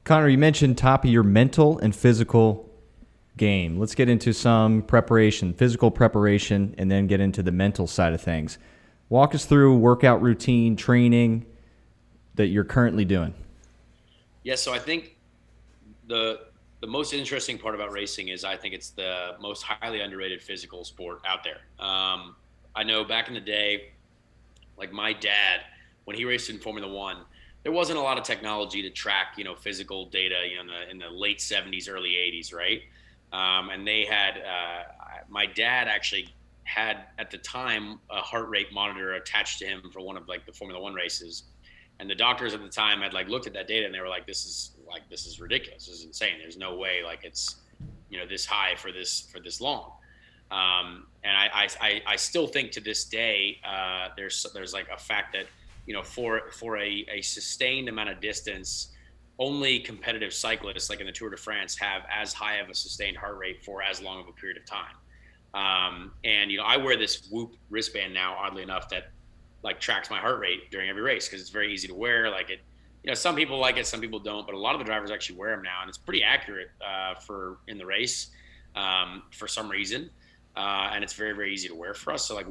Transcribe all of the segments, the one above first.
Conor, you mentioned top of your mental and physical game. Let's get into some preparation, physical preparation, and then get into the mental side of things. Walk us through workout routine, training that you're currently doing. Yeah, so I think the most interesting part about racing is I think it's the most highly underrated physical sport out there. I know back in the day, like my dad, when he raced in Formula One, there wasn't a lot of technology to track, physical data, in the late '70s, early '80s, right? And they had, my dad actually had at the time a heart rate monitor attached to him for one of like the Formula One races, and the doctors at the time had like looked at that data and they were like, this is ridiculous, this is insane. There's no way like it's, this high for this long. And I still think to this day, there's like a fact that, for a sustained amount of distance, only competitive cyclists like in the Tour de France have as high of a sustained heart rate for as long of a period of time. And I wear this Whoop wristband now, oddly enough, that like tracks my heart rate during every race because it's very easy to wear. Like it, some people like it, some people don't, but a lot of the drivers actually wear them now, and it's pretty accurate for in the race for some reason, and it's very, very easy to wear for us. So like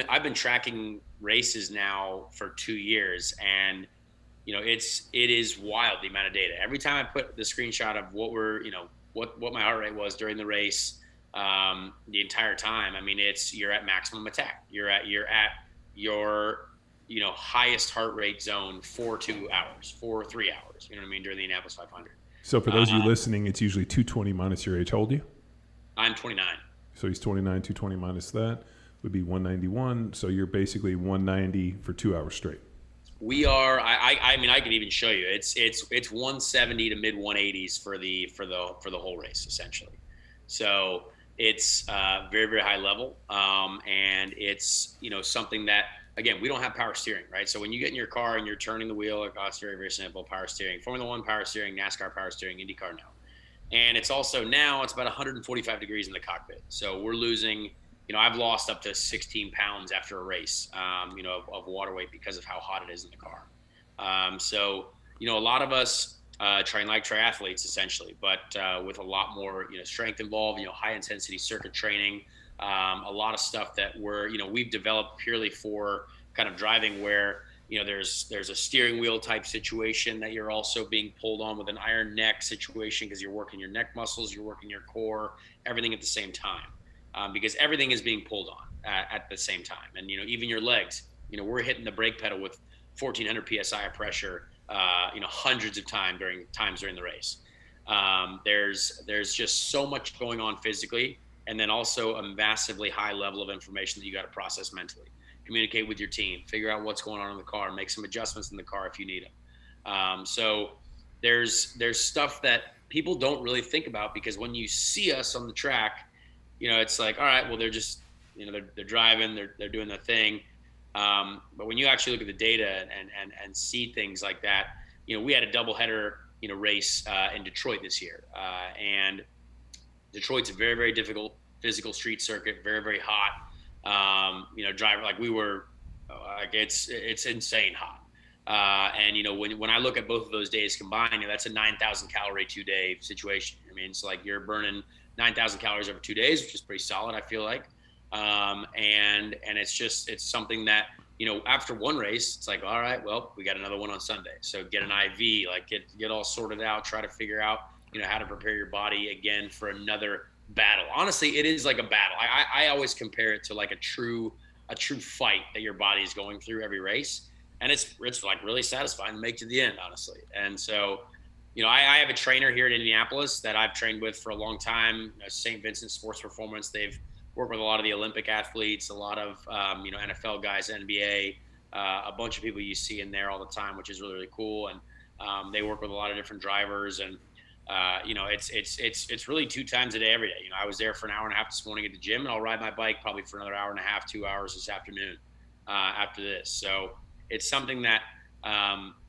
I've been tracking races now for 2 years, and it is wild the amount of data. Every time I put the screenshot of what my heart rate was during the race, the entire time. I mean, you're at maximum attack. You're at your highest heart rate zone for 3 hours. You know what I mean, during the Indianapolis 500. So for those of you listening, it's usually 220 minus your age. How old are you? I'm 29. So he's 29. 220 minus that would be 191. So you're basically 190 for 2 hours straight. We are. I mean, I can even show you. It's 170 to mid 180s for the whole race essentially. So it's very, very high level, and it's something that, again, we don't have power steering, right? So when you get in your car and you're turning the wheel, it's very, very simple power steering. Formula One power steering, NASCAR power steering, IndyCar now, and it's also now it's about 145 degrees in the cockpit. So we're losing. I've lost up to 16 pounds after a race, of water weight because of how hot it is in the car. So a lot of us train like triathletes essentially, but with a lot more, strength involved, high intensity circuit training, a lot of stuff that we've developed purely for kind of driving where, there's a steering wheel type situation that you're also being pulled on with an iron neck situation because you're working your neck muscles, you're working your core, everything at the same time. Because everything is being pulled on at the same time. And, even your legs, we're hitting the brake pedal with 1400 PSI of pressure, hundreds of times during the race. There's just so much going on physically, and then also a massively high level of information that you got to process mentally, communicate with your team, figure out what's going on in the car, make some adjustments in the car if you need them. So there's stuff that people don't really think about, because when you see us on the track, it's like, all right, well, they're just, they're driving, they're doing their thing. But when you actually look at the data and see things like that, we had a doubleheader, race in Detroit this year. And Detroit's a very, very difficult physical street circuit, very, very hot. Driver, like we were, like it's insane hot. And, when I look at both of those days combined, that's a 9,000 calorie 2-day situation. I mean, it's like you're burning 9,000 calories over 2 days, which is pretty solid, I feel like. And it's something that, after one race, it's like, all right, well, we got another one on Sunday. So get an IV, like get all sorted out, try to figure out, how to prepare your body again for another battle. Honestly, it is like a battle. I always compare it to like a true fight that your body is going through every race. And it's like really satisfying to make to the end, honestly. And so, I have a trainer here in Indianapolis that I've trained with for a long time, St. Vincent Sports Performance. They've worked with a lot of the Olympic athletes, a lot of, NFL guys, NBA, a bunch of people you see in there all the time, which is really, really cool. And they work with a lot of different drivers. And, it's really 2 times a day, every day. I was there for an hour and a half this morning at the gym, and I'll ride my bike probably for another hour and a half, 2 hours this afternoon after this. So it's something that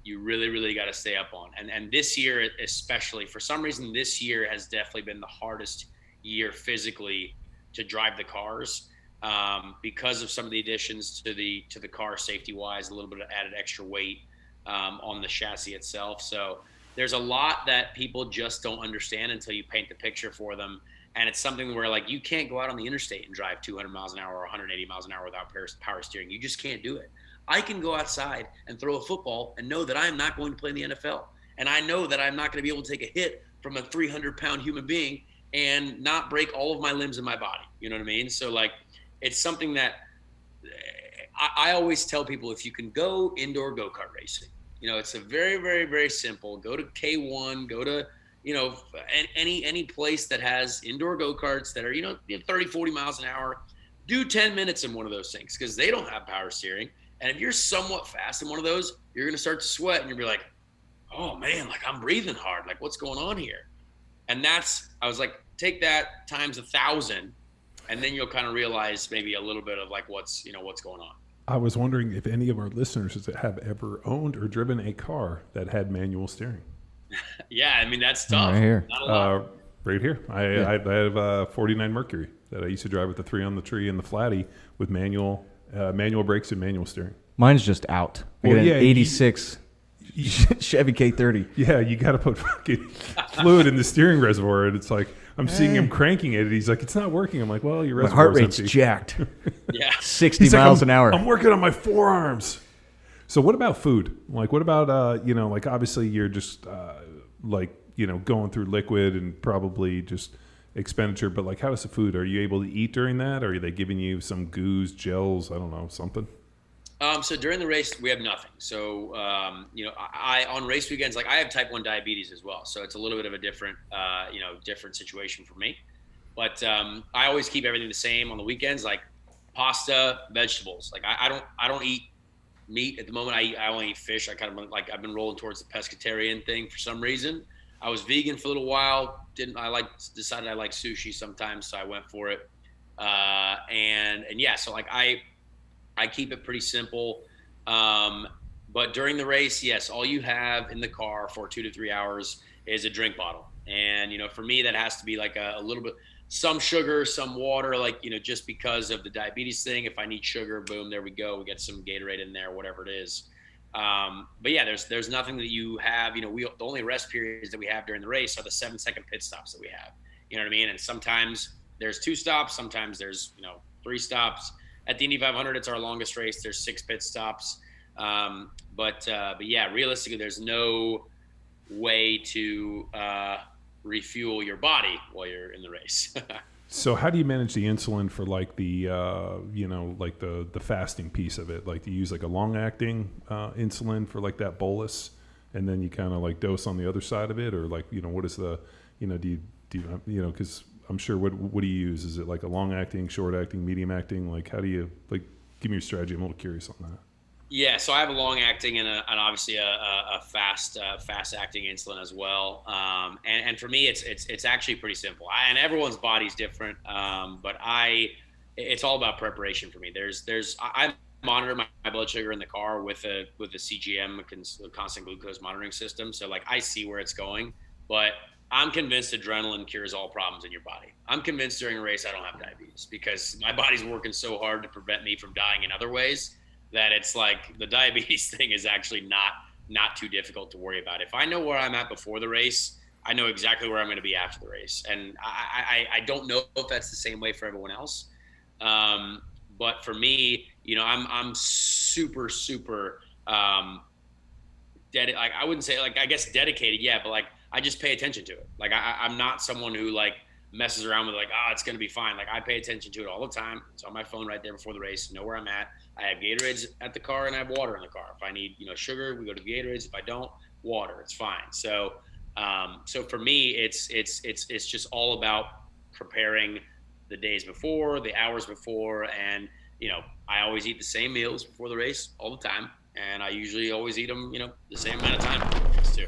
you really, really got to stay up on. And this year, especially, for some reason, this year has definitely been the hardest year physically to drive the cars because of some of the additions to the car safety wise, a little bit of added extra weight on the chassis itself. So, there's a lot that people just don't understand until you paint the picture for them. And it's something where, like, you can't go out on the interstate and drive 200 miles an hour or 180 miles an hour without power steering. You just can't do it. I can go outside and throw a football and know that I'm not going to play in the NFL. And I know that I'm not going to be able to take a hit from a 300-pound human being and not break all of my limbs in my body. You know what I mean? So, like, it's something that I always tell people, if you can go indoor go-kart racing, you know, it's a very, very, very simple. Go to K1, go to, you know, any place that has indoor go-karts that are, 30, 40 miles an hour. Do 10 minutes in one of those things because they don't have power steering. And if you're somewhat fast in one of those, you're going to start to sweat and you'll be like, oh man, like I'm breathing hard. Like what's going on here? And I was like, take that times 1,000 and then you'll kind of realize maybe a little bit of like what's going on. I was wondering if any of our listeners have ever owned or driven a car that had manual steering. Yeah, I mean, that's tough. Right here. Not a lot. Right here. I have a 49 Mercury that I used to drive with the 3 on the tree and the flatty with manual brakes and manual steering. Mine's just out. I got an 86 Chevy K30. Yeah, you got to put fucking fluid in the steering reservoir, and it's like I'm seeing him cranking it, and he's like, "It's not working." I'm like, "Well, your My reservoir's heart rate's empty." jacked. Yeah. 60 He's like, miles an hour. I'm working on my forearms. So what about food? Like, what about like obviously you're just going through liquid and probably just expenditure, but like, how is the food? Are you able to eat during that? Or are they giving you some goos, gels? I don't know, something. So during the race, we have nothing. So, I on race weekends, like I have type 1 diabetes as well. So it's a little bit of a different situation for me. But I always keep everything the same on the weekends, like pasta, vegetables. Like I don't eat meat at the moment. I only eat fish. I kind of like I've been rolling towards the pescatarian thing for some reason. I was vegan for a little while. Decided I like sushi sometimes, so I went for it. So like I keep it pretty simple. But during the race, yes, all you have in the car for 2 to 3 hours is a drink bottle. And, for me, that has to be like a little bit, some sugar, some water, like, just because of the diabetes thing. If I need sugar, boom, there we go. We get some Gatorade in there, whatever it is. But yeah, there's nothing that you have, the only rest periods that we have during the race are the 7-second pit stops that we have. You know what I mean? And sometimes there's 2 stops, sometimes there's, 3 stops. At the Indy 500, it's our longest race. There's 6 pit stops. But yeah, realistically, there's no way to refuel your body while you're in the race. So how do you manage the insulin for like the the fasting piece of it? Like, do you use like a long acting insulin for like that bolus, and then you kind of like dose on the other side of it, or like what is the do you because I'm sure what do you use? Is it like a long acting, short acting, medium acting? Like how do you like give me your strategy? I'm a little curious on that. Yeah, so I have a long acting and obviously a fast acting insulin as well. And for me, it's actually pretty simple. And everyone's body's different, but it's all about preparation for me. I monitor my blood sugar in the car with a CGM, a constant glucose monitoring system. So like I see where it's going, but I'm convinced adrenaline cures all problems in your body. I'm convinced during a race I don't have diabetes because my body's working so hard to prevent me from dying in other ways that it's like the diabetes thing is actually not too difficult to worry about. If I know where I'm at before the race, I know exactly where I'm going to be after the race. And I don't know if that's the same way for everyone else. But for me, I'm super, super like I wouldn't say like, I guess dedicated. Yeah. But like, I just pay attention to it. Like I'm not someone who like messes around with like, it's going to be fine. Like I pay attention to it all the time. It's on my phone right there before the race, know where I'm at. I have Gatorades at the car and I have water in the car. If I need, sugar, we go to Gatorades. If I don't, water, it's fine. So, so for me, it's just all about preparing the days before, the hours before. And, I always eat the same meals before the race all the time. And I usually always eat them, the same amount of time too.